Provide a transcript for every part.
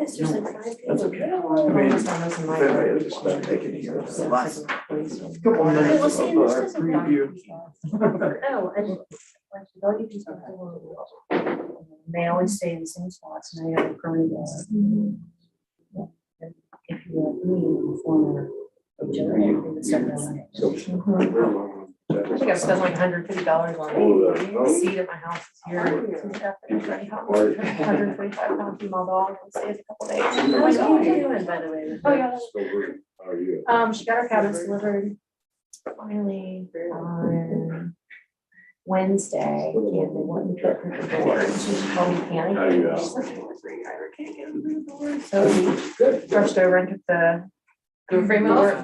It's just like 5 That's people. okay. I mean, if anybody just not taking here, it's the last couple minutes Well, of see, our this doesn't preview. Oh, I didn't. All you people they always stay in the same spots and they have a permanent. If you like me, former. I think I've spent like $150 on a seat at my house here. $125 for my dog. We'll stay a couple days. How's she doing, by the way? Oh, yeah. She got her cabins delivered finally on Wednesday, and they wouldn't put her to the door. She called me panicking. She's like, "Oh, I can't get through the door." So we rushed over and took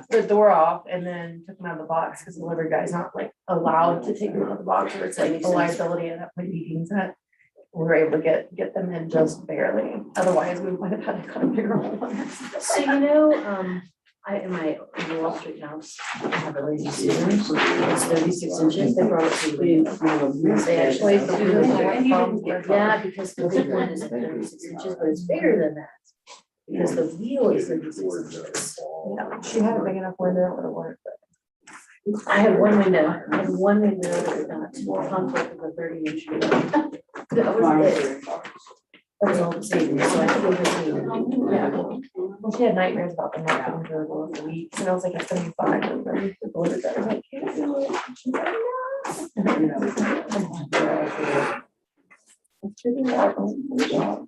the door off and then took them out of the box because the delivery guy's not like allowed to take them out of the box, or it's like a liability at that point meetings that we were able to get them in just barely. Otherwise, we might have had to cut a bigger hole in it. So, you know, in my Wall Street house, I have a lazy Susan. It's 36 inches. They brought it to me. They actually do the yeah, because the big one is 36 inches, but it's bigger than that. Because the wheel is 36 inches. Yeah, she had a big enough window, it would have worked. I have one window. I have one window that got more conflict with a 30-inch window. That was it. That was all the same. So I think it was, yeah. Well, she had nightmares about the not getting her door for weeks, and I was like, it's gonna be fine. And then the door that I was like, can't do it. And she's like, no.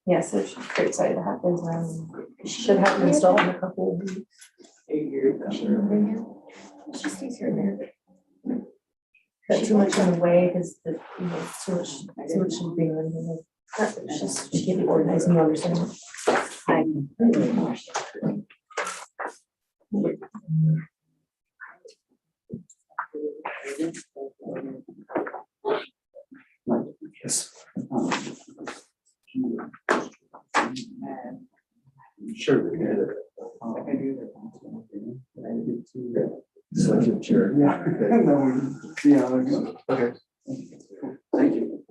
Yeah, so she's pretty excited to have those around. She should have them installed in a couple of weeks. She stays here and there. Got too much in the way because the, you know, too much should be in it's just she can't be organized and you understand. Yes. Sure. Selective chair. Yeah. Okay. Thank you.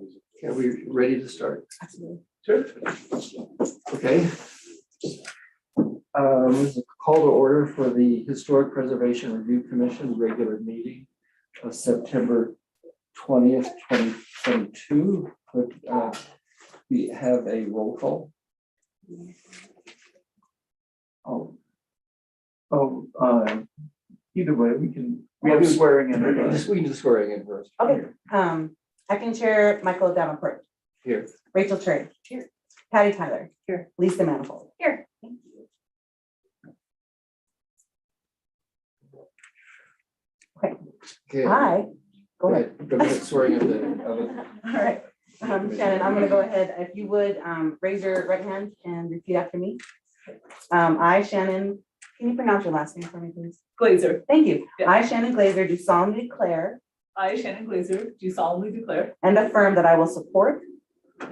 Are we ready to start? Absolutely. Sure. Okay. There's a call to order for the Historic Preservation Review Commission regular meeting of September 20th, 2022. Could we have a roll call? Either way, we have swearing in. We can do swearing in first. Okay. Acting Chair Michael Davenport. Here. Rachel Cherry. Here. Patty Tyler. Here. Lisa Manifold. Here. Okay. Hi. Go ahead. Go ahead. Swearing of the. All right. Shannon, I'm going to go ahead. If you would raise your right hand and repeat after me. I, Shannon, can you pronounce your last name for me, please? Glazer. Thank you. Yeah. I, Shannon Glazer, do solemnly declare I, Shannon Glazer, do solemnly declare and affirm that I will support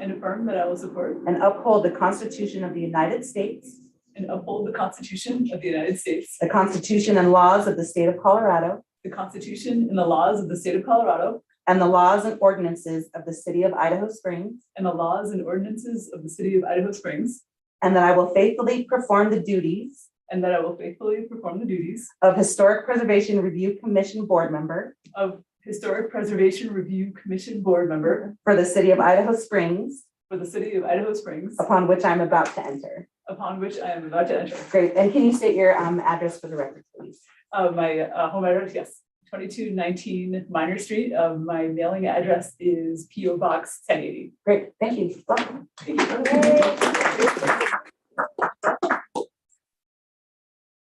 and affirm that I will support and uphold the Constitution of the United States, and uphold the Constitution of the United States, the Constitution and laws of the state of Colorado, the Constitution and the laws of the state of Colorado, and the laws and ordinances of the city of Idaho Springs, and the laws and ordinances of the city of Idaho Springs, and that I will faithfully perform the duties and that I will faithfully perform the duties of Historic Preservation Review Commission Board Member of Historic Preservation Review Commission Board Member for the city of Idaho Springs, for the city of Idaho Springs, upon which I'm about to enter. upon which I am about to enter. Great. And can you state your address for the record, please? My home address, yes, 2219 Minor Street. My mailing address is PO Box 1080. Great. Thank you. Welcome.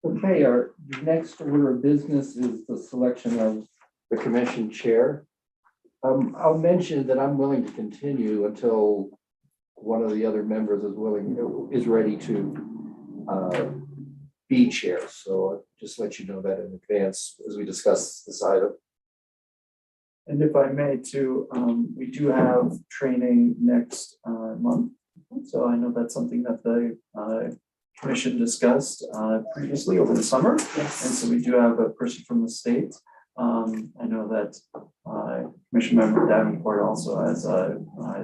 Okay, our next order of business is the selection of the commission chair. I'll mention that I'm willing to continue until one of the other members is ready to be chair. So I'll just let you know that in advance as we discuss this item. And if I may too, we do have training next month. So I know that's something that the commission discussed previously over the summer. And Yes. so we do have a person from the state. I know that Commission Member Davenport also has a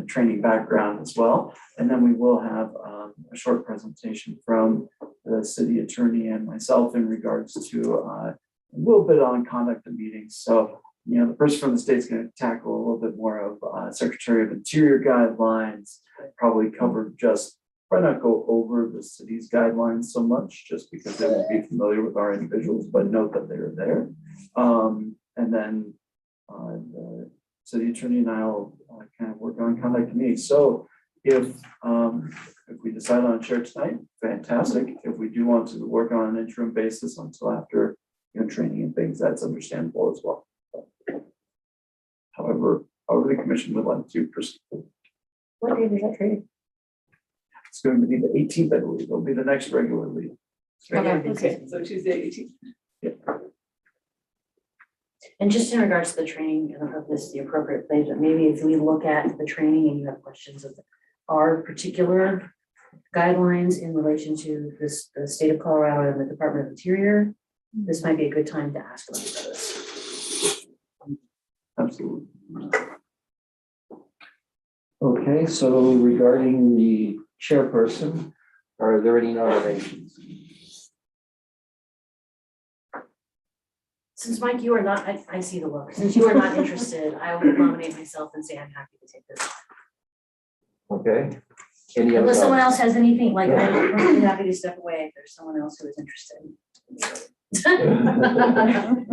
training background as well. And then we will have a short presentation from the city attorney and myself in regards to a little bit on conduct of meetings. So, you know, the person from the state's going to tackle a little bit more of Secretary of Interior guidelines, probably cover just, probably not go over the city's guidelines so much, just because they won't be familiar with our individuals, but note that they're there. And then the city attorney and I will kind of work on conduct of meetings. So if we decide on a chair tonight, fantastic. If we do want to work on an interim basis until after, you know, training and things, that's understandable as well. However the commission would like to proceed. What day is that training? It's going to be the 18th, I believe. It'll be the next regular week. Okay, so Tuesday, 18th. And just in regards to the training, I don't know if this is the appropriate place, but maybe if we look at the training and you have questions of our particular guidelines in relation to this, the state of Colorado and the Department of Interior, this might be a good time to ask about this. Absolutely. Okay, so regarding the chairperson, are there any nominations? Since Mike, you are not, I see the look, since you are not interested, I will nominate myself and say I'm happy to take this. Okay. Any other Unless someone nom- else has anything, like I'm perfectly happy to step away if there's someone else who is interested.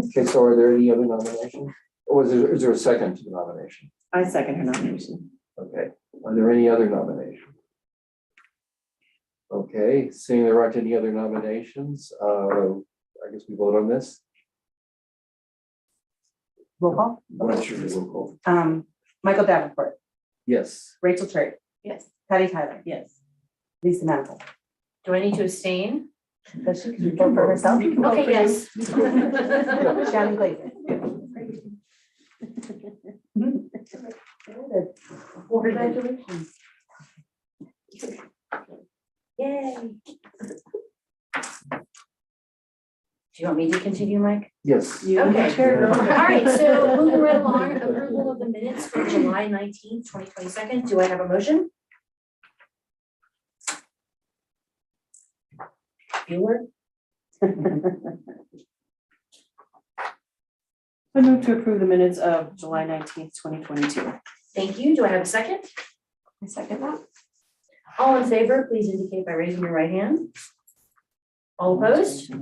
Okay, so are there any other nominations? Or is there a second to the nomination? I second her nomination. Okay, are there any other nominations? Okay, seeing there aren't any other nominations, I guess we vote on this. Roll call. What's your roll call? Michael Davenport, Yes. Rachel Church, Yes. Patty Tyler. Yes. Lisa Manifold. Do I need to abstain? Does she vote for herself? Okay, yes. Shannon Glazer. Congratulations. Yay. Do you want me to continue, Mike? Yes. Okay. All right, so moving right along, approval of the minutes for July 19th, 2022. Do I have a motion? Bueller? I move to approve the minutes of July 19th, 2022. Thank you. Do I have a second? I second that. All in favor, please indicate by raising your right hand. All opposed?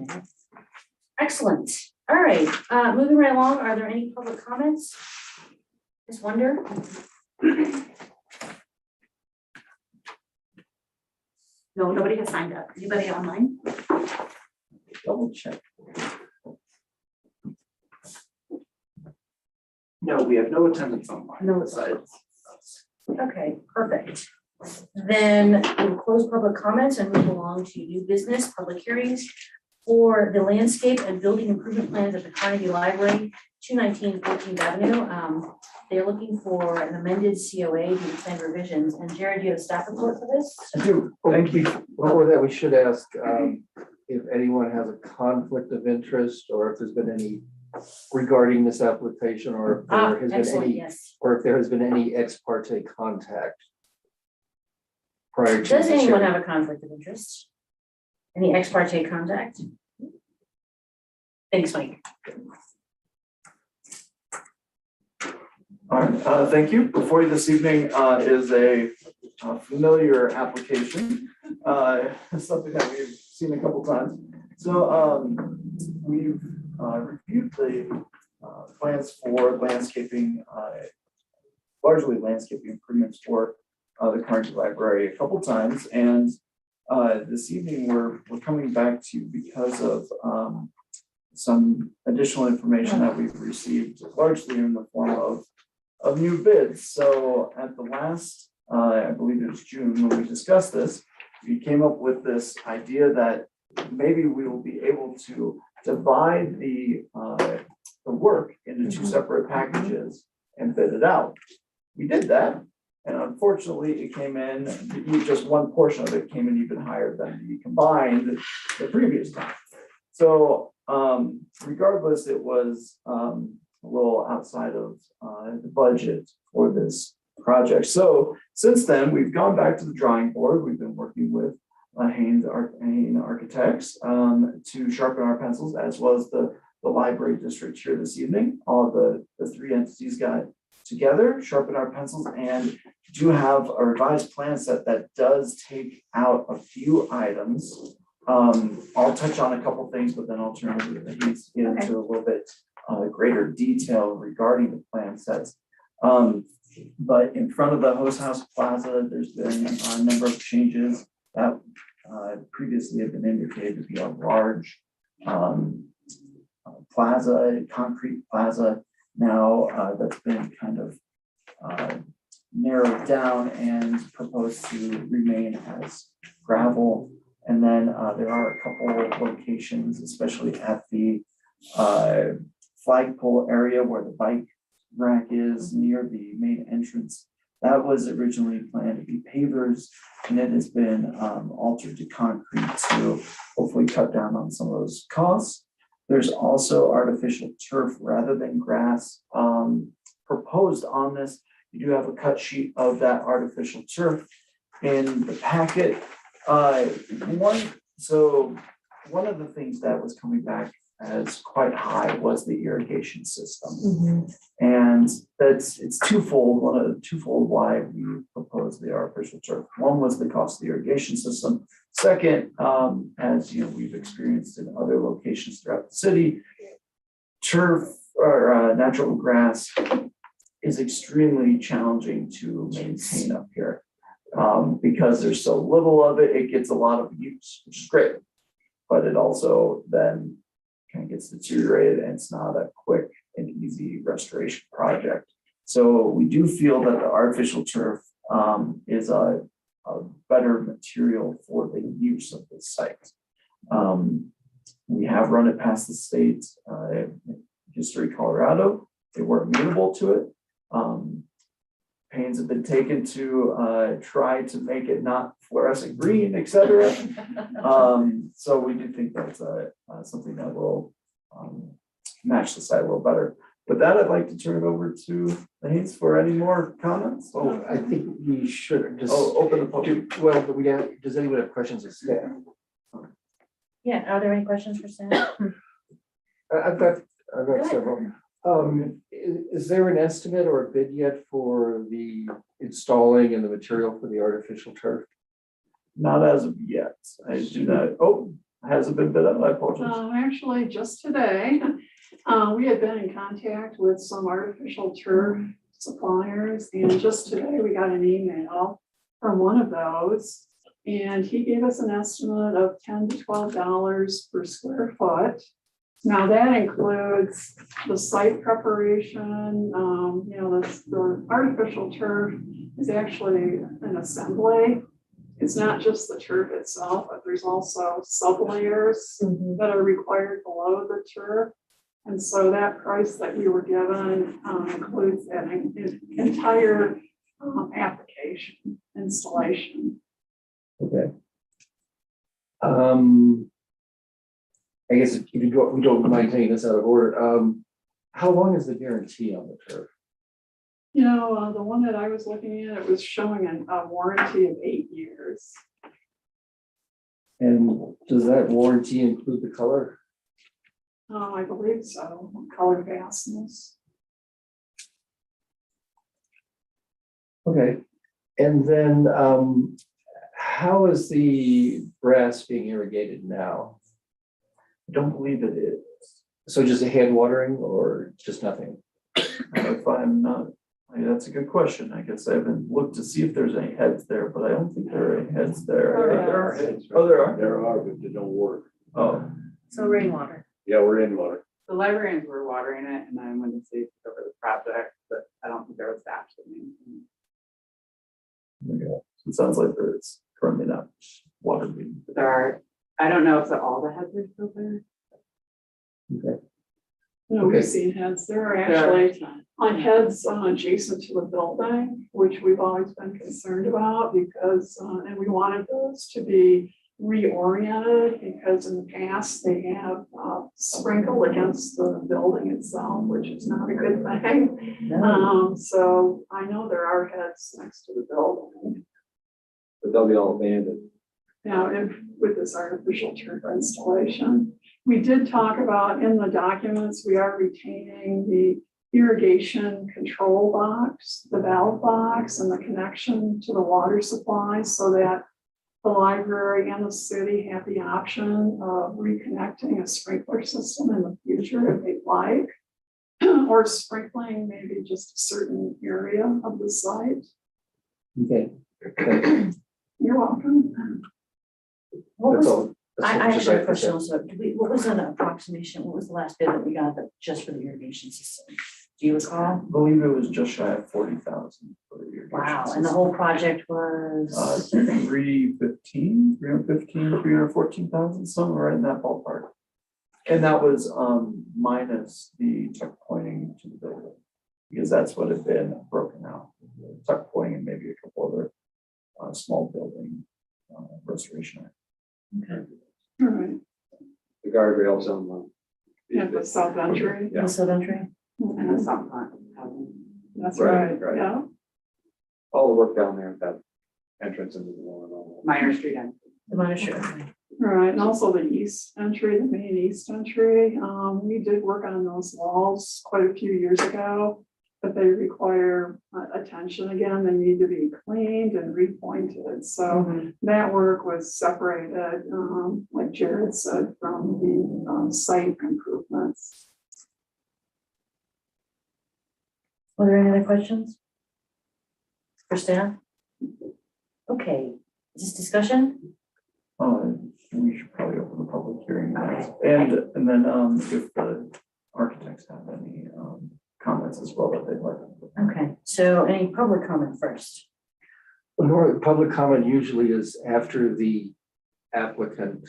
Excellent. All right, moving right along, are there any public comments? Ms. Wonder? No, nobody has signed up. Anybody online? Double check. No, we have no attendance online. No. Besides. Okay, perfect. Then we'll close public comments and move along to new business, public hearings for the landscape and building improvement plans at the Carnegie Library, 219 14th Avenue. They're looking for an amended COA due to plan revisions. And Jared, do you have a staff report for this? I do. Thank you. Before that, we should ask if anyone has a conflict of interest or if there's been any regarding this application or if there has been Excellent, any, yes. or if there has been any ex parte contact prior to. Does the anyone sharing. have a conflict of interest? Any ex parte contact? Thanks, Mike. All right, thank you. Before you this evening is a familiar application, something that we've seen a couple times. So we've reviewed the plans for landscaping, largely landscaping improvements for the Carnegie Library a couple times. And this evening we're coming back to you because of some additional information that we've received, largely in the form of new bids. So at the last, I believe it was June, when we discussed this, we came up with this idea that maybe we will be able to divide the work into two separate packages and bid it out. We did that. And unfortunately, it came in, just one portion of it came in even higher than the combined the previous time. So regardless, it was a little outside of the budget for this project. So since then, we've gone back to the drawing board. We've been working with Hain Architects to sharpen our pencils, as well as the library district here this evening. All of the three entities got together, sharpen our pencils, and do have a revised plan set that does take out a few items. I'll touch on a couple things, but then I'll turn it over to Hayes to get into a little bit greater detail regarding the plan sets. But in front of the Host House Plaza, there's been a number of changes that previously have been indicated to be a large plaza, concrete plaza. Now that's been kind of narrowed down and proposed to remain as gravel. And then there are a couple of locations, especially at the flagpole area where the bike rack is near the main entrance. That was originally planned to be pavers, and it has been altered to concrete to hopefully cut down on some of those costs. There's also artificial turf rather than grass proposed on this. You do have a cut sheet of that artificial turf in the packet. One of the things that was coming back as quite high was the irrigation system. And it's twofold why we proposed the artificial turf. One was the cost of the irrigation system. Second, as you know, we've experienced in other locations throughout the city, turf or natural grass is extremely challenging to maintain up here. Because there's so little of it, it gets a lot of use, which is great. But it also then kind of gets deteriorated, and it's not a quick and easy restoration project. So we do feel that the artificial turf is a better material for the use of this site. We have run it past the state, History Colorado. They were amenable to it. Pains have been taken to try to make it not fluorescent green, et cetera. So we do think that's something that will match the site a little better. With that, I'd like to turn it over to Hayes for any more comments. Oh, I think we should just. Open the public. Does anyone have questions of staff? Yeah, are there any questions for staff? I've got several. Is there an estimate or a bid yet for the installing and the material for the artificial turf? Not as of yet. I do not. Oh, hasn't been bid up. I apologize. Actually, just today, we had been in contact with some artificial turf suppliers, and just today we got an email from one of those, and he gave us an estimate of $10 to $12 per square foot. Now that includes the site preparation, the artificial turf is actually an assembly. It's not just the turf itself, but there's also sub-layers that are required below the turf. And so that price that we were given includes that entire application installation. Okay. I guess if we don't mind taking this out of order, how long is the guarantee on the turf? The one that I was looking at, it was showing a warranty of 8 years. And does that warranty include the color? I believe so, color vastness. Okay, and then how is the grass being irrigated now? I don't believe it is. So just a hand watering or just nothing? If I'm not, that's a good question. I guess I haven't looked to see if there's any heads there, but I don't think there are any heads there. There are heads. Oh, there are? There are, but they don't work. Oh, So rainwater. Yeah, we're in water. The librarians were watering it, and I went to see over the project, but I don't think there was actually anything. okay. So it sounds like there's currently not water being. But there are, I don't know if all the heads are still there. Okay. No, Okay. we've seen heads. There are actually on heads adjacent to the building, which we've always been concerned about because, and we wanted those to be reoriented because in the past they have sprinkled against the building itself, which is not a good thing. So I know there are heads next to the building. But they'll be all abandoned. Now, if with this artificial turf installation, we did talk about in the documents, we are retaining the irrigation control box, the valve box, and the connection to the water supply so that the library and the city have the option of reconnecting a sprinkler system in the future if they'd like, or sprinkling maybe just a certain area of the site. Okay. You're welcome. What That's was, all. That's I just have a right. question also. What was an approximation? What was the last bid that we got just for the irrigation system? Do you recall? I believe it was just shy of 40,000 for the irrigation Wow, and the system. whole project was, 315, 314,000, somewhere right in that ballpark. And that was minus the tuck pointing to the building, because that's what had been broken out. Tuck pointing and maybe a couple other small building restoration. All right, The guardrails on the. yeah, the south entry. Yeah. the south entry? And the south front. That's Right, right, yeah. All the work down there at that entrance into the wall. Minor Street end. The monitor. All right, and also the east entry, the main east entry, we did work on those walls quite a few years ago, but they require attention again. They need to be cleaned and repointed. So that work was separated, like Jared said, from the site improvements. Were there any other questions? For staff? Okay, is this discussion? We should probably open the public hearing next. And then if the architects have any comments as well that they'd like. Okay, so any public comment first? Well, public comment usually is after the applicant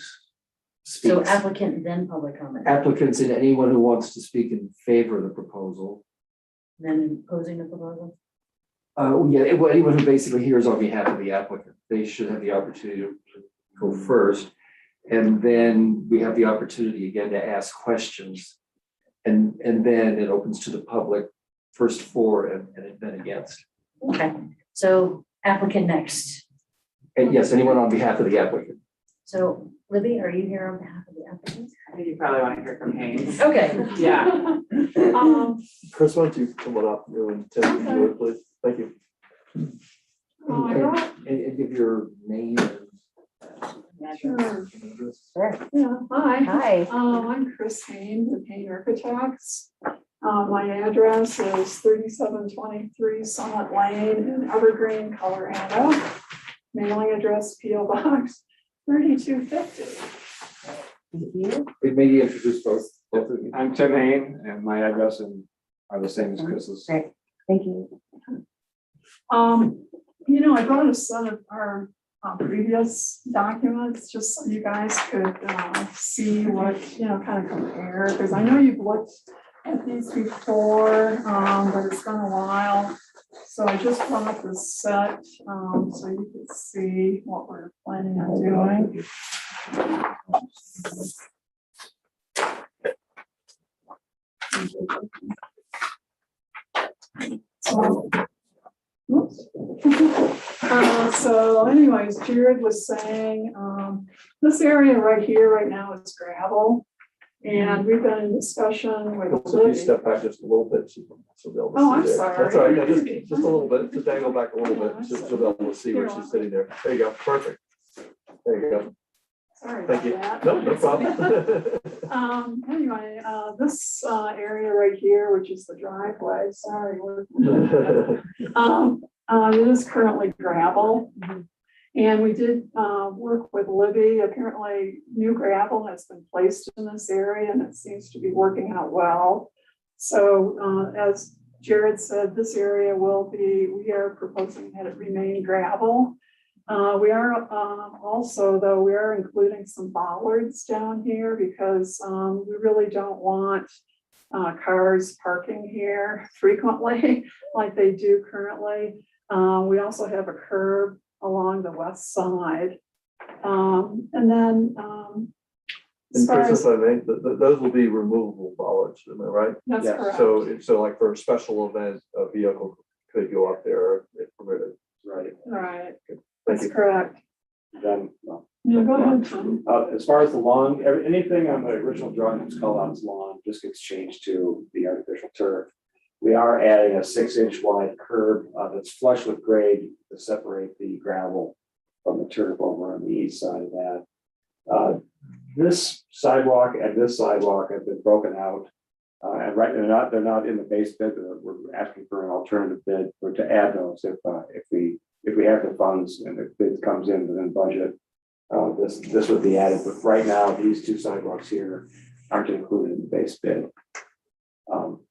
So speaks. applicant, then public comment, Applicants and anyone who wants to speak in favor of the proposal. then opposing the proposal? Yeah, well, anyone who basically hears on behalf of the applicant, they should have the opportunity to go first. And then we have the opportunity again to ask questions. And then it opens to the public, first for and then against. Okay, so applicant next. And yes, anyone on behalf of the applicant. So Libby, are you here on behalf of the applicant? I think you probably want to hear from Haynes. Okay. Yeah. Chris, why don't you come on up, you and Tim, if you would, please? Thank you. Oh, I got, And give your name and. sure. Sure. Yeah, hi. Hi. I'm Chris Haynes with Haynes Architects. My address is 3723 Summit Lane in Evergreen, Colorado. Mailing address P.O. Box 3250. Thank you. Maybe introduce both of you. I'm Tim Hain, and my address are the same as Chris's. Great, thank you. You know, I brought a set of our previous documents, just so you guys could see what, you know, kind of compare, because I know you've looked at these before, but it's been a while. So I just brought this set, so you could see what we're planning on doing. So, oops. So anyways, Jared was saying, this area right here, right now, is gravel. And we've been in discussion with. So if you Libby. step back just a little bit, so they'll be able to see. Oh, I'm there. sorry. That's all right, no, just a little bit, just dangle back a little bit, just so they'll be able to see where she's sitting there. There you go, perfect. There you go, Sorry thank about you. that. No problem. Anyway, this area right here, which is the driveway, sorry. It is currently gravel. And we did work with Libby. Apparently new gravel has been placed in this area and it seems to be working out well. So as Jared said, this area we are proposing that it remain gravel. We are also, though, we are including some bollards down here because we really don't want cars parking here frequently, like they do currently. We also have a curb along the west side. And then, as And far Chris, as, if I may, those will be removable bollards, am I right? that's Yes. correct. So like for a special event, a vehicle could go up there if permitted. Right, Right, Thank that's you. correct. then, well, Yeah, go ahead, Tom. as far as the lawn, anything on the original drawing that's called out as lawn just gets changed to the artificial turf. We are adding a 6-inch wide curb that's flush with grade to separate the gravel from the turf over on the east side of that. This sidewalk and this sidewalk have been broken out. And right, they're not in the base bid, we're asking for an alternative bid or to add those if we have the funds and the bid comes in within budget. This would be added, but right now, these two sidewalks here aren't included in the base bid.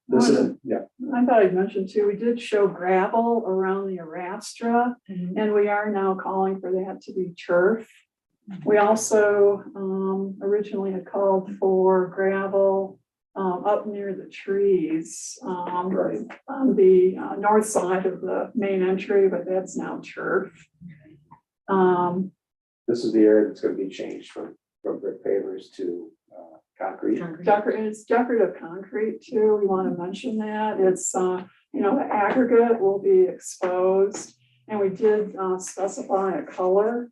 This is, yeah, I thought I'd mention too, we did show gravel around the Arastra, and we are now calling for that to be turf. We also originally had called for gravel up near the trees right. on the north side of the main entry, but that's now turf. This is the area that's gonna be changed from brick pavers to concrete. It's decorative concrete too. We want to mention that. It's, the aggregate will be exposed. And we did specify a color.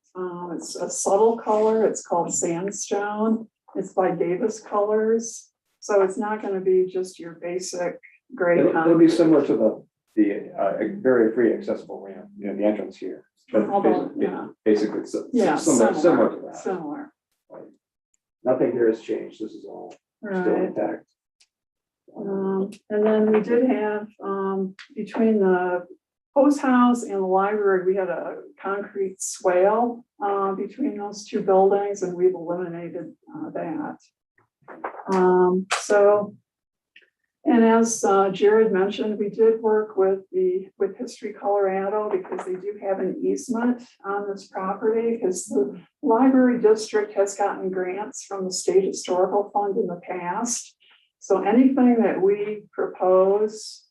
It's a subtle color. It's called sandstone. It's by Davis Colors. So it's not going to be just your basic gray It'll be concrete. similar to the very free accessible ramp, the entrance here. But Although, yeah. basically, Yeah, similar to that. Similar, Nothing here has changed. This is all still right. intact. And then we did have, between the post house and the library, we had a concrete swale between those two buildings, and we've eliminated that. And as Jared mentioned, we did work with History Colorado because they do have an easement on this property, because the library district has gotten grants from the State Historical Fund in the past. So anything that we propose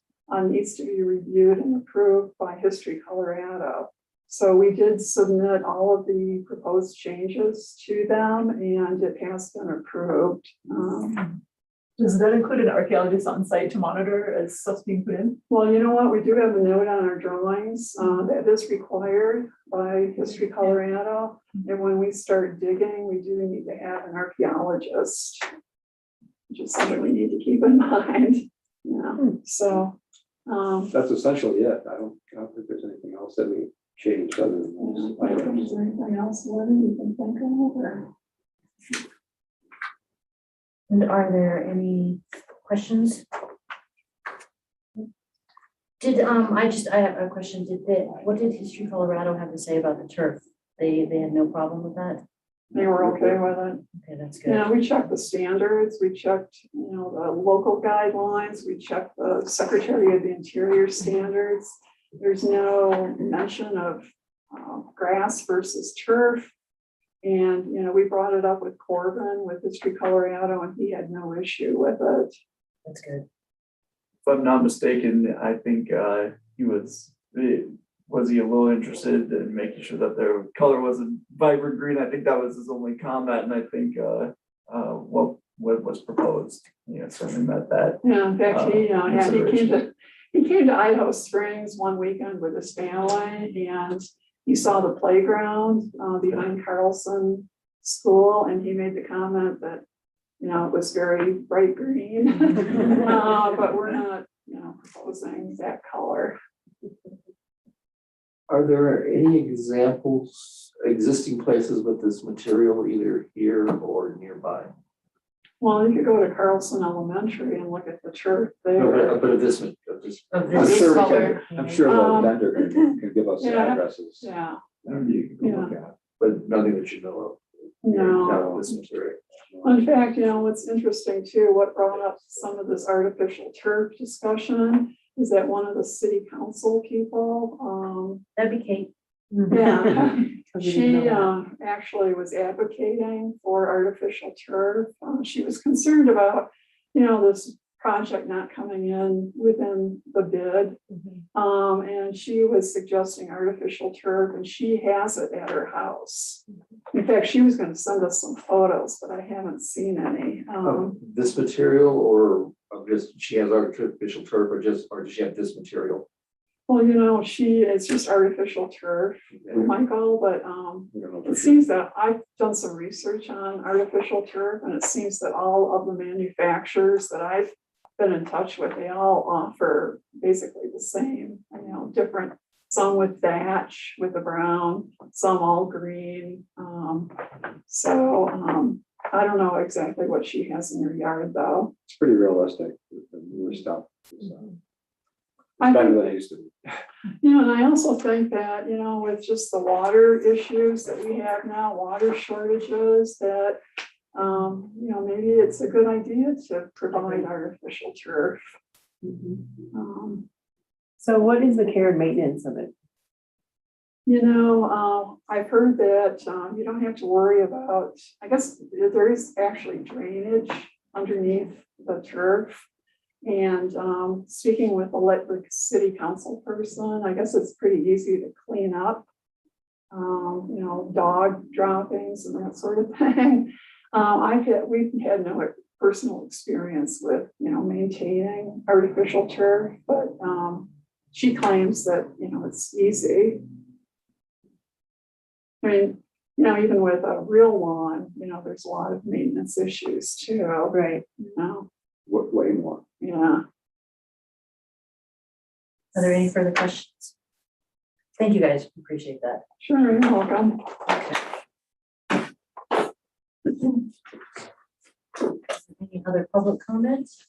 needs to be reviewed and approved by History Colorado. So we did submit all of the proposed changes to them, and it has been approved. Does that include an archaeologist on site to monitor as stuff's being put in? Well, you know what, we do have a note on our drawings that is required by History Colorado. And when we start digging, we do need to have an archaeologist. Which is something we need to keep in mind. Yeah, so. That's essentially it. I don't think there's anything else that we changed other than those items. Is there anything else, Lynn, you can think of? Or? And are there any questions? I have a question. What did History Colorado have to say about the turf? They had no problem with that? They were okay with it. Okay, that's good. Yeah, we checked the standards, we checked, the local guidelines, we checked the Secretary of the Interior standards. There's no mention of grass versus turf. And, we brought it up with Corbin, with History Colorado, and he had no issue with it. That's good. If I'm not mistaken, I think he was he a little interested in making sure that their color wasn't vibrant green? I think that was his only comment, and I think what was proposed, certainly met that. Yeah, in fact, he came to Idaho Springs one weekend with his family, and he saw the playground behind Carlson School, and he made the comment that, it was very bright green, but we're not, proposing that color. Are there any examples, existing places with this material either here or nearby? Well, you could go to Carlson Elementary and look at the church there. No, but of this. Of I'm this sure, color. I'm sure the vendor can give us the Yeah. addresses. Yeah, You can go look at, but nothing that you know of. no. This material. In fact, what's interesting too, what brought up some of this artificial turf discussion is that one of the city council people, That'd be Kate. yeah, We didn't she know actually was advocating for artificial turf. She was concerned about, this project not coming in within the bid. And she was suggesting artificial turf, and she has it at her house. In fact, she was gonna send us some photos, but I haven't seen any. This material or just, she has artificial turf or does she have this material? Well, you know, it's just artificial turf, Michael, but it seems that I've done some research on artificial turf, and it seems that all of the manufacturers that I've been in touch with, they all offer basically the same, you know, different, some with thatch with the brown, some all green. I don't know exactly what she has in her yard though. It's pretty realistic, the newer stuff. It's I better think, than it used to be. you know, and I also think that, you know, with just the water issues that we have now, water shortages, that, you know, maybe it's a good idea to provide artificial turf. So what is the care and maintenance of it? You know, I've heard that you don't have to worry about, I guess there is actually drainage underneath the turf. And speaking with the city council person, I guess it's pretty easy to clean up. You know, dog droppings and that sort of thing. We've had no personal experience with, you know, maintaining artificial turf, but she claims that, you know, it's easy. I mean, you know, even with a real lawn, you know, there's a lot of maintenance issues too. Right. You know, Way more. yeah. Are there any further questions? Thank you, guys. Appreciate that. Sure, you're welcome. Any other public comments?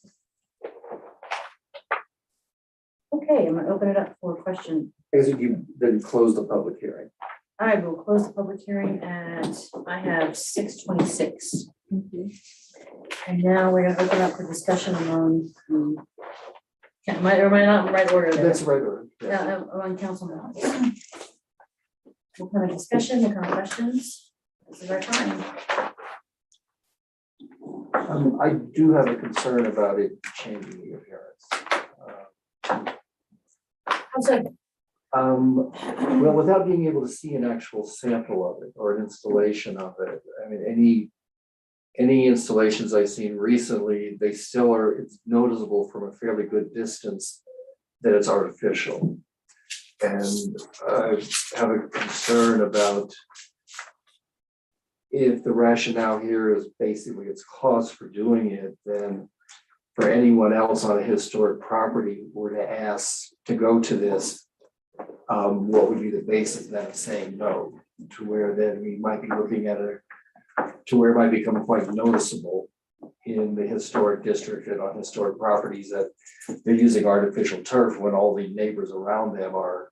Okay, I'm gonna open it up for question. I guess you then close the public hearing. I will close the public hearing at, I have 6:26. And now we're gonna open up for discussion on, am I not in the right order there? That's right. Yeah, on council matters. What kind of discussion, what kind of questions? This is our time. I do have a concern about it changing the appearance. How's that? Well, without being able to see an actual sample of it or an installation of it, I mean, any installations I've seen recently, they still are, it's noticeable from a fairly good distance that it's artificial. And I have a concern about if the rationale here is basically its cost for doing it, then for anyone else on a historic property were to ask to go to this, what would be the basis then of saying no, to where then we might be looking at to where it might become quite noticeable in the historic district and on historic properties that they're using artificial turf when all the neighbors around them are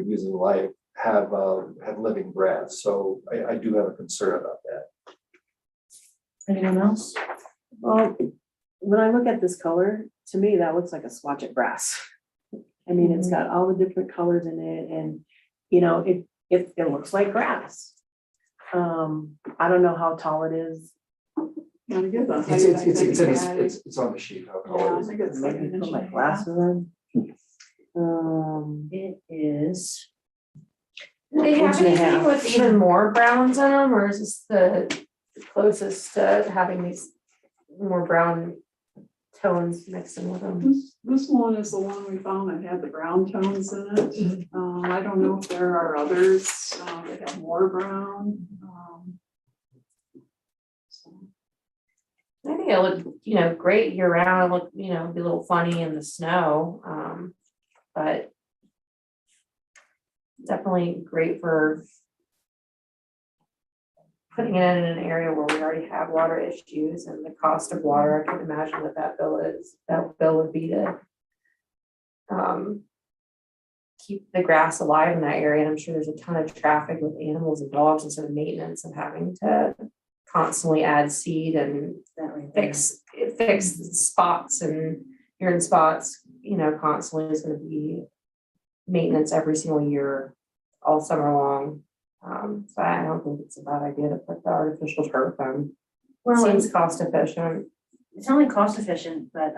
using have living grass. So I do have a concern about that. Anyone else? Well, when I look at this color, to me, that looks like a swatch of grass. I mean, it's got all the different colors in it and, you know, it looks like grass. I don't know how tall it is. Wanna give the height, I think, It's on the sheet. How Yeah, tall I is think it? it's like an Maybe inch put my and a half. glasses on. It is. Do they have Inch and a anything half. with even more browns in them, or is this the closest to having these more brown tones mixed in with them? This one is the one we found that had the brown tones in it. I don't know if there are others that have more brown. So, I think it looked, you know, great year round. It looked, you know, be a little funny in the snow, but definitely great for putting it in an area where we already have water issues and the cost of water. I can imagine what that bill would be to keep the grass alive in that area. And I'm sure there's a ton of traffic with animals and dogs and sort of maintenance and having to constantly add seed and fix spots and urine spots, you know, constantly is going to be maintenance every single year, all summer long. So I don't think it's a bad idea to put the artificial turf on. Well, Seems cost efficient. it's not only cost efficient, but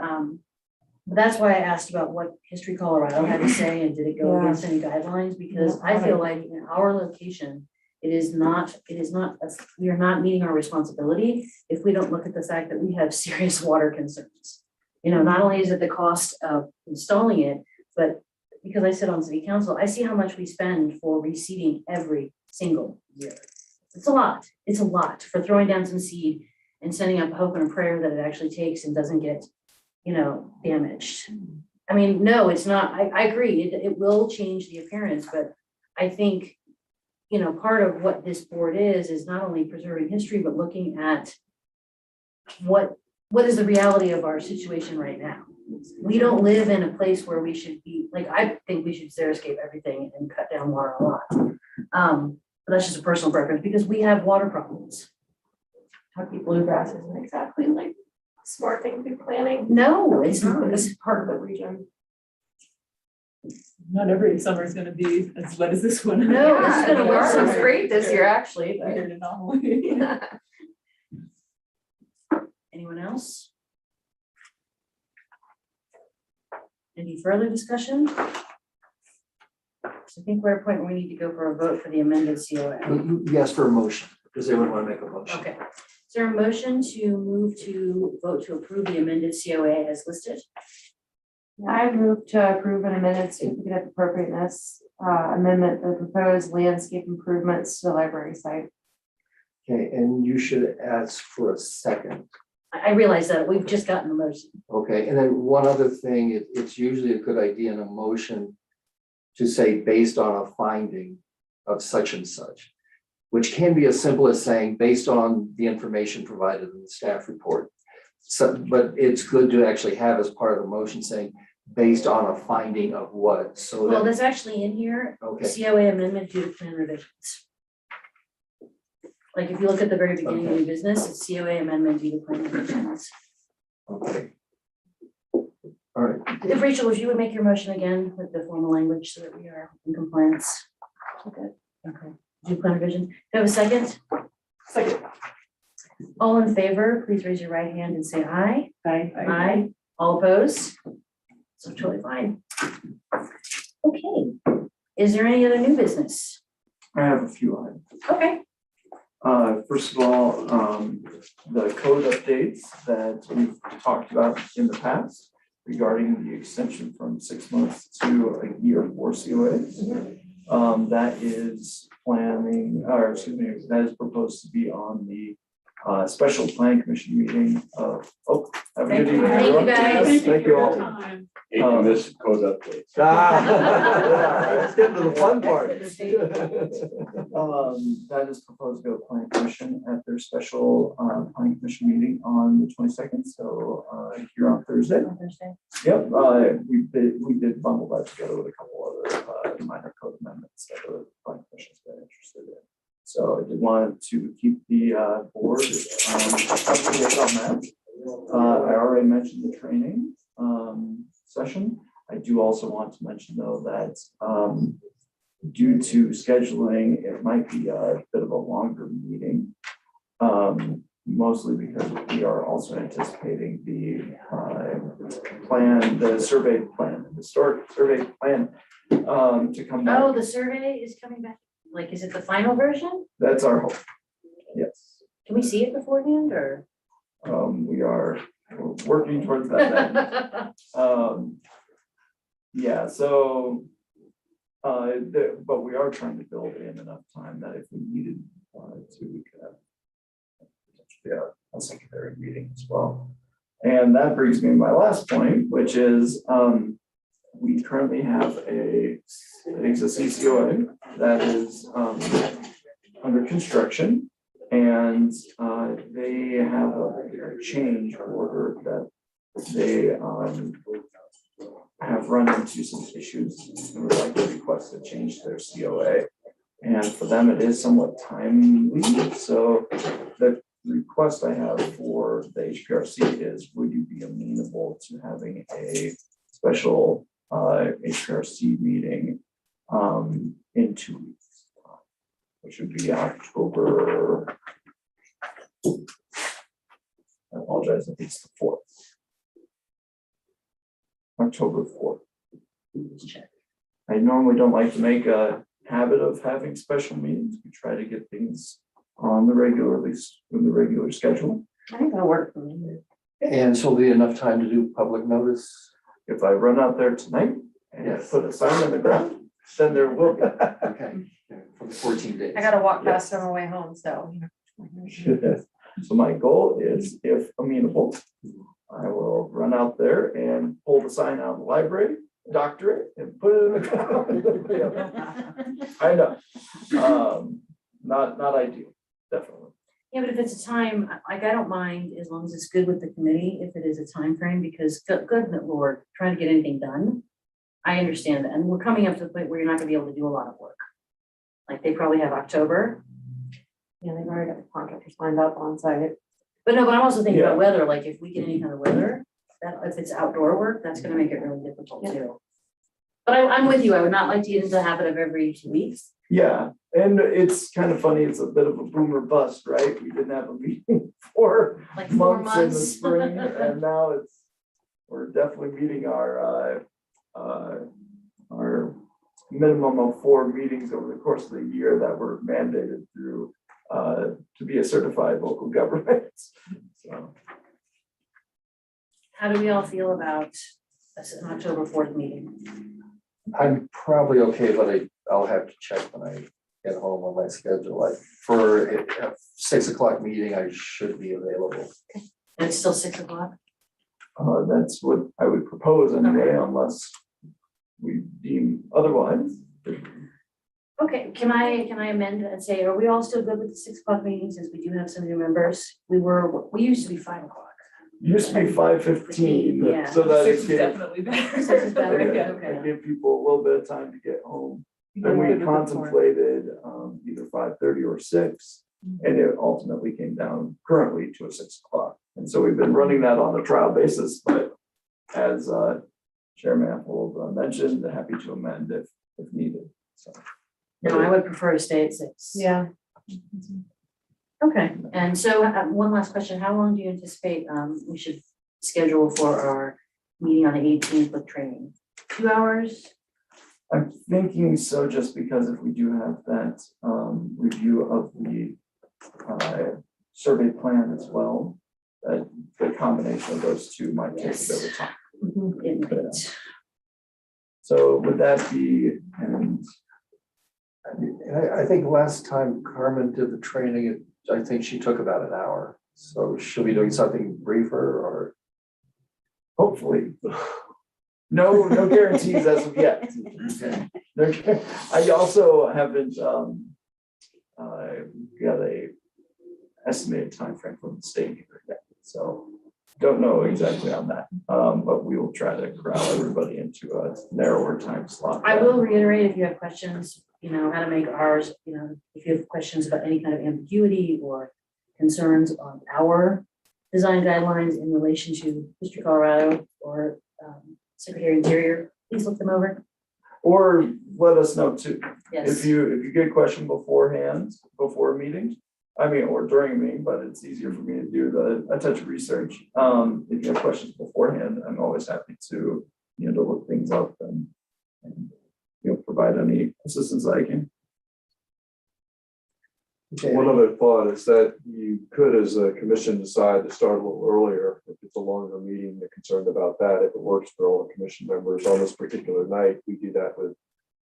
that's why I asked about what History Colorado had to say and did it go against any guidelines? Because I feel like in our location, we are not meeting our responsibility if we don't look at the fact that we have serious water concerns. You know, not only is it the cost of installing it, but because I sit on city council, I see how much we spend for reseeding every single year. It's a lot for throwing down some seed and sending up hope and a prayer that it actually takes and doesn't get, damaged. I mean, no, it's not, I agree, it will change the appearance, but I think, part of what this board is not only preserving history, but looking at what is the reality of our situation right now. We don't live in a place where we should be, I think we should xeriscape everything and cut down water a lot. But that's just a personal preference because we have water problems. Talking bluegrass isn't exactly like a smart thing to be planning. No, it's not. This is part of the region. Not every summer is gonna be as wet as this one. No, Yeah, it's been a the wet garden's summer. great this year, actually, but- Weird anomaly. Anyone else? Any further discussion? So I think we're at a point where we need to go for a vote for the amended COA. Yes, for a motion. Does anyone want to make a motion? Okay, is there a motion to move to vote to approve the amended COA as listed? I move to approve an amended certificate of appropriateness, amendment, the proposed landscape improvements to the library site. Okay, and you should ask for a second. I realize that we've just gotten the motion. Okay, and then one other thing, it's usually a good idea in a motion to say based on a finding of such and such, which can be as simple as saying based on the information provided in the staff report. So, but it's good to actually have as part of the motion saying based on a finding of what, so Well, that, that's actually in here, okay, COA amendment due to plan revisions. Like if you look at the very beginning of Okay. your business, it's COA amendment due to plan revisions. okay. All right, If Rachel, if you would make your motion again with the formal language so that we are in compliance. Okay. Okay. Do plan revision. Do I have a second? Second. All in favor, please raise your right hand and say aye. Aye. Aye. All opposed? So totally fine. Okay. Is there any other new business? I have a few items. Okay. First of all, the code updates that we've talked about in the past regarding the extension from 6 months to a year for COAs. That is that is proposed to be on the special plan commission meeting of, have a good evening, Thank you, everyone. guys. Thank you all. Time. This code update. Let's get to the fun part. That is proposed to go to planning commission at their special planning commission meeting on the 22nd, so here on Thursday. On Thursday. Yep, we did bundle that together with a couple other minor code amendments that the planning commission's been interested in. So I did want to keep the board up to date on that. I already mentioned the training session. I do also want to mention though that due to scheduling, it might be a bit of a longer meeting. Mostly because we are also anticipating the historic survey plan to come back. Oh, the survey is coming back. Like, is it the final version? That's our hope. Yes, Can we see it beforehand or? we're working towards that end. Yeah, so, but we are trying to build in enough time that if we needed to, we could have potentially a secondary meeting as well. And that brings me to my last point, which is we currently have an existing COA that is under construction. And they have a change order that they have run into some issues and would like to request a change to their COA. And for them, it is somewhat timely. So the request I have for the HPRC is, would you be amenable to having a special HPRC meeting in 2 weeks? Which would be October. apologize, I think it's the 4th. October 4th. I normally don't like to make a habit of having special meetings. We try to get things on the regular schedule. I think that'll work for me. And so there'll be enough time to do public notice? If I run out there tonight and Yes. put a sign on the ground, then there will be. Okay, for the 14 days. I gotta walk past on the way home, so. So my goal is, if amenable, I will run out there and pull the sign out of the library, doctor it, and put it in the ground. I know. Not ideal, definitely. Yeah, but if it's a time, like, I don't mind as long as it's good with the committee, if it is a time frame, because good Lord, trying to get anything done. I understand that, and we're coming up to the point where you're not gonna be able to do a lot of work. Like, they probably have October, Yeah, they've already got the contractors lined up on site. but no, but I'm also thinking about weather, like, if we get any kind of weather, that if it's outdoor work, that's gonna make it really difficult Yeah. too. But I'm with you, I would not like to get into the habit of every 2 weeks. Yeah, and it's kind of funny, it's a bit of a boomer bust, right? We didn't have a meeting for Like 4 months in the months. spring, and now we're definitely meeting our minimum of 4 meetings over the course of the year that were mandated through to be a certified local government. So, How do we all feel about an October 4th meeting? I'm probably okay, but I'll have to check when I get home on my schedule. Like for a 6 o'clock meeting, I should be available. And it's still 6 o'clock? that's what I would propose anyway, unless we deem otherwise. Okay, can I amend and say, are we all still good with the 6 o'clock meeting, since we do have some new members? We used to be 5 o'clock. Used to be 5:15, Yeah. so that 6 it is gave, definitely better. 6 is better, yeah, okay. it gave people a little bit of time to get home. Yeah, And we good with the four. contemplated either 5:30 or 6, and it ultimately came down currently to a 6 o'clock. And so we've been running that on a trial basis, but as Chairman Apple mentioned, happy to amend if needed, so. No, I would prefer to stay at 6. Yeah. Okay, and so one last question, how long do you anticipate we should schedule for our meeting on the 18th with training? 2 hours? I'm thinking so, just because if we do have that review of the survey plan as well, that the combination of those two might take a bit of time. It might. So would that be, and I think last time Carmen did the training, I think she took about an hour. So she'll be doing something briefer or? hopefully, no guarantees as of yet. Okay. I also haven't got a estimated timeframe from the state either yet, so don't know exactly on that. But we will try to corral everybody into a narrower time slot. I will reiterate, if you have questions, how to make ours, if you have questions about any kind of ambiguity or concerns on our design guidelines in relation to District Colorado or Secretary of Interior, please look them over. Or let us know too. Yes. If you get a question beforehand, before a meeting, or during a meeting, but it's easier for me to do a touch of research. If you have questions beforehand, I'm always happy to, to look things up and provide any assistance I can. Okay. One other thought is that you could, as a commission, decide to start a little earlier. If it's a longer meeting, they're concerned about that. If it works for all the commission members on this particular night, we do that with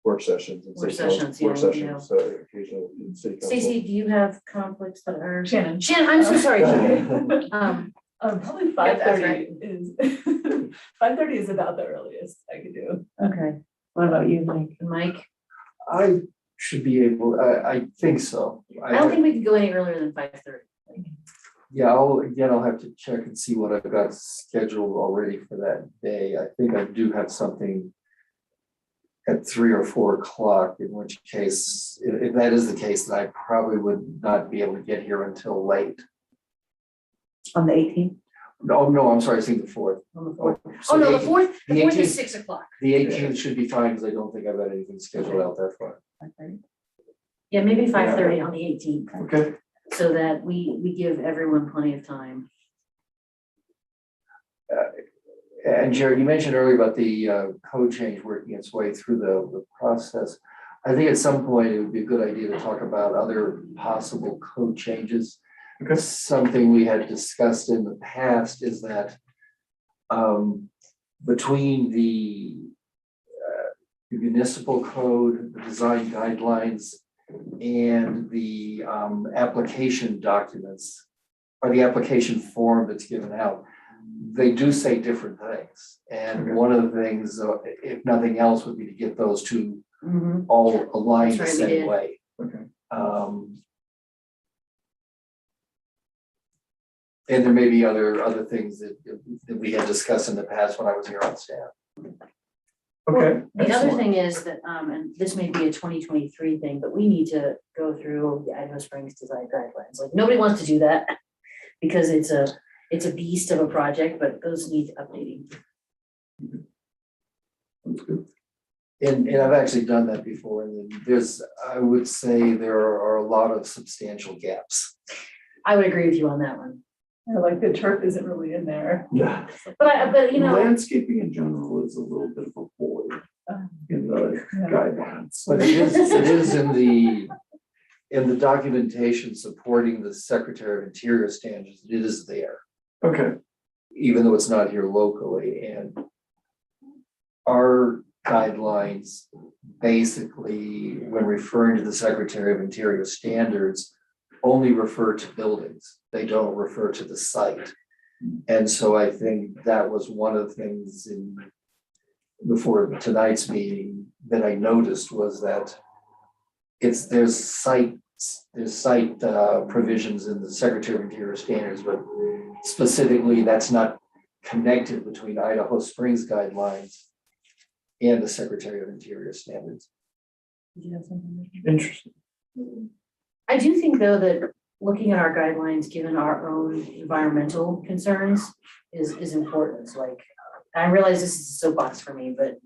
work sessions and Work city council- sessions, yeah, work sessions, occasionally in city council. Stacey, do you have conflicts that are? Shannon. I'm so sorry. Probably Yeah, that's 5:30 is, 5:30 is about the earliest I could do. Okay, What about you, Mike? Mike, I should be able, I think so. I don't think we could go any earlier than 5:30. Yeah, I'll have to check and see what I've got scheduled already for that day. I think I do have something at 3 or 4 o'clock, in which case, if that is the case, then I probably would not be able to get here until late. On the 18th? No, I'm sorry, I think the 4th. On the 4th. So Oh, no, the the 4th, the the 4th is 18th 6 o'clock. The 18th should be fine, because I don't think I've got anything scheduled out that far. Yeah, maybe 5:30 on the 18th, Okay. so that we give everyone plenty of time. and Jared, you mentioned earlier about the code change working its way through the process. I think at some point it would be a good idea to talk about other possible code changes. Because something we had discussed in the past is that between the municipal code, the design guidelines, and the application documents, or the application form that's given out, they do say different things. And one of the things, if nothing else, would be to get those two all aligned the That's right, we same did. way. Okay. And there may be other things that we had discussed in the past when I was here on staff. Okay. The other excellent. thing is that, and this may be a 2023 thing, but we need to go through the Idaho Springs design guidelines. Like, nobody wants to do that because it's a beast of a project, but those need updating. That's good. And I've actually done that before, and I would say there are a lot of substantial gaps. I would agree with you on that one. Yeah, like the turf isn't really in there. Yeah. But you know, Landscaping in general is a little bit of a void in the Yeah. guidelines. But it is in the documentation supporting the Secretary of Interior standards, it is there, Okay, even though it's not here locally. And our guidelines, basically, when referring to the Secretary of Interior standards, only refer to buildings. They don't refer to the site. And so I think that was one of the things before tonight's meeting that I noticed was that there's site provisions in the Secretary of Interior standards, but specifically that's not connected between Idaho Springs guidelines and the Secretary of Interior standards. interesting. I do think though that looking at our guidelines, given our own environmental concerns, is important. So, like, I realize this is a soapbox for me, but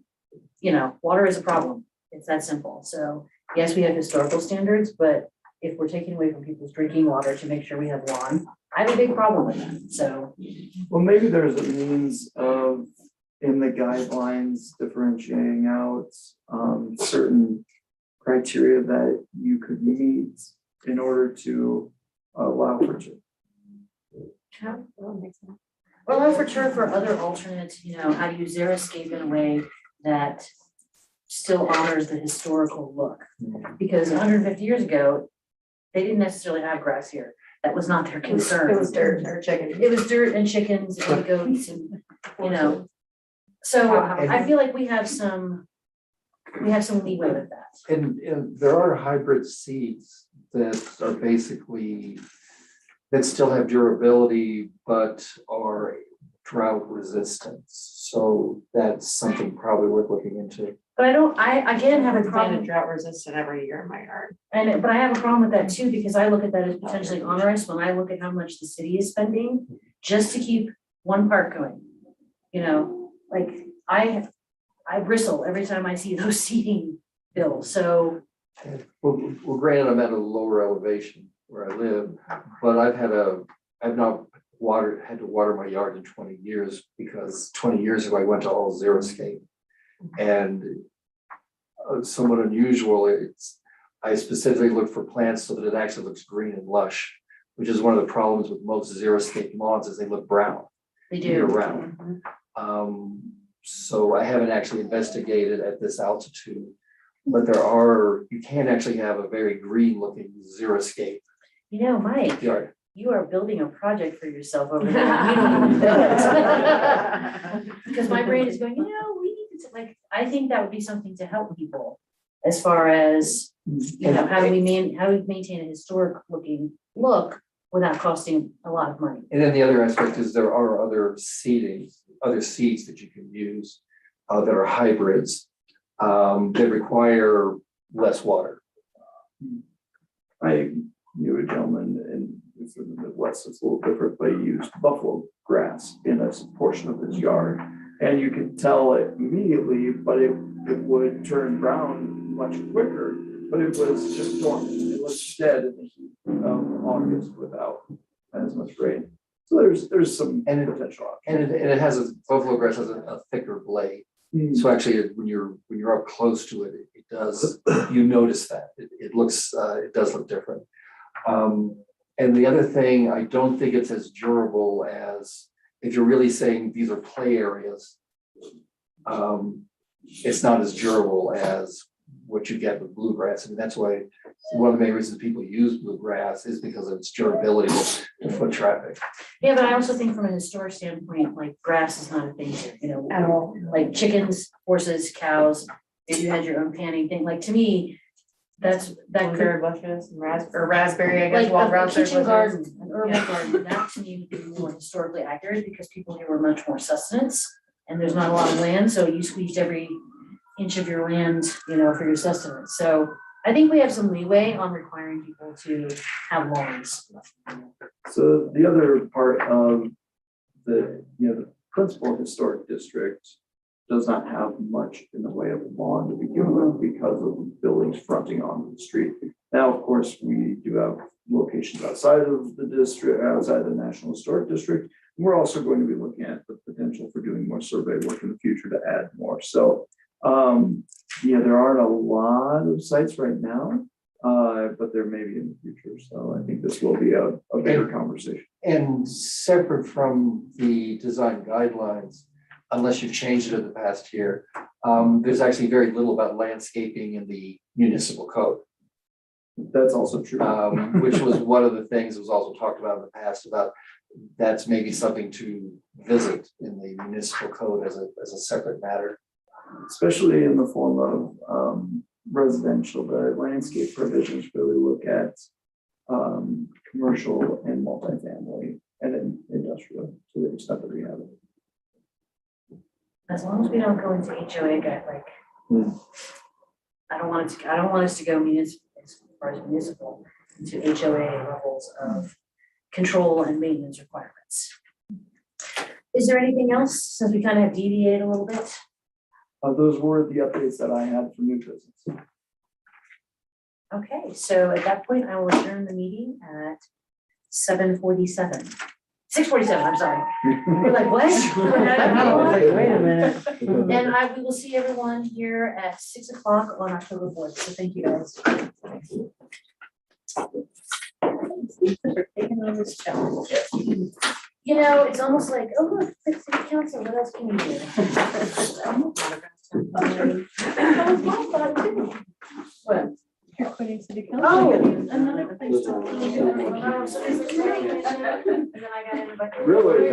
you know, water is a problem. It's that simple. So yes, we have historical standards, but if we're taking away from people's drinking water to make sure we have lawn, I have a big problem with that. So Well, maybe there's a means of, in the guidelines, differentiating out certain criteria that you could meet in order to allow for it. or allow for turf or other alternates, you know, how to use xeriscape in a way that still honors the historical look. Because 150 years ago, they didn't necessarily have grass here. That was not their concern. It was dirt or chicken. It was dirt and chickens and goats and, you know. So I feel like we have some leeway with that. And there are hybrid seeds that are basically, that still have durability, but are drought resistant. So that's something probably worth looking into. But I again have a Planted problem, drought resistant every year in my yard. but I have a problem with that too, because I look at that as potentially onerous when I look at how much the city is spending just to keep one park going. You know, like I bristle every time I see those seating bills, so. Well, granted, I'm at a lower elevation where I live, but I've not had to water my yard in 20 years because 20 years ago I went to all xeriscape. And somewhat unusual, I specifically look for plants so that it actually looks green and lush, which is one of the problems with most xeriscape lawns is they look brown They do. year round. So I haven't actually investigated at this altitude, but you can actually have a very green looking xeriscape You know, Mike, yard. you are building a project for yourself over there. You don't even know it. Because my brain is going, you know, we need to, like, I think that would be something to help people as far as, you know, how do we maintain a historic looking look without costing a lot of money. And then the other aspect is there are other seeds that you can use that are hybrids that require less water. I knew a gentleman in the Midwest, it's a little different, but he used buffalo grass in a portion of his yard. And you could tell it immediately, but it would turn brown much quicker, but it was just dormant. It looked dead in the heat of August without as much rain. So there's some And potential. And it has buffalo grass has a thicker blade. So actually, when you're up close to it, it does, you notice that. It looks, it does look different. And the other thing, I don't think it's as durable as, if you're really saying these are play areas, it's not as durable as what you get with bluegrass. I mean, that's why one of the main reasons people use bluegrass is because of its durability to foot traffic. Yeah, but I also think from a historic standpoint, like grass is not a thing here, you know, At all. like chickens, horses, cows, if you had your own panning thing, like to me, that could, Blueberry bushes and raspberry, I guess, like wild a raspberry kitchen bushes. garden, an urban Yeah. garden, that to me would be more historically accurate because people here were much more sustenance. And there's not a lot of land, so you squeezed every inch of your land, you know, for your sustenance. So I think we have some leeway on requiring people to have lawns. So the other part of the principal historic district does not have much in the way of lawn to begin with because of buildings fronting onto the street. Now, of course, we do have locations outside of the district, outside the National Historic District. We're also going to be looking at the potential for doing more survey work in the future to add more. So, there aren't a lot of sites right now, but there may be in the future. So I think this will be a bigger conversation. And separate from the design guidelines, unless you've changed it in the past year, there's actually very little about landscaping in the municipal code. That's also true. Which was one of the things that was also talked about in the past about that's maybe something to visit in the municipal code as a separate matter. Especially in the form of residential, the landscape provisions really look at commercial and multifamily and then industrial to the extent that we have it. As long as we don't go into HOA I don't want us to go municipal, as far as municipal, into HOA levels of control and maintenance requirements. Is there anything else, since we kind of have deviated a little bit? Those were the updates that I had for new business. Okay, so at that point, I will adjourn the meeting at 7:47. 6:47, I'm sorry. You're like, what? Wait a minute. And we will see everyone here at 6 o'clock on October 4th. So thank you guys. For taking on this challenge. You know, it's almost like, oh, look, it's city council, what else can you do? That was my thought too. What? You're quitting city council. Oh, another place to. So there's a committee commission, and then I got in. Really?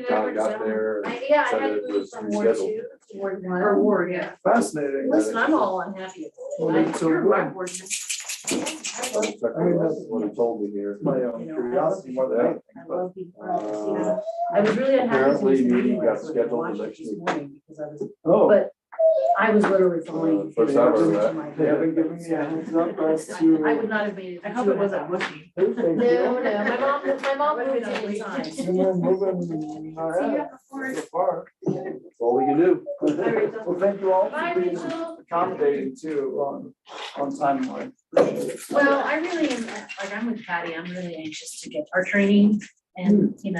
John got there. Yeah, I said had it to move was from Ward 2 to Ward 1. Or ward, yeah. Fascinating. Listen, I'm all unhappy. So You're good. right, ward. I mean, that's what he told me here. My curiosity more than anything, I but love being part of this, you know. I was really unhappy. Apparently, since the meeting got was scheduled watching the next this week. morning because I was, oh, but I was literally falling. First time I heard that. they haven't given me a heads up as to. I would not have made it. I hope it wasn't mushy. No, my mom moved it in time. Moving ahead. So far. That's all we can do. Well, thank you all Bye, for being Rachel. accommodating too on timeline. Well, I really am, like, I'm with Patty, I'm really anxious to get our training and, you know.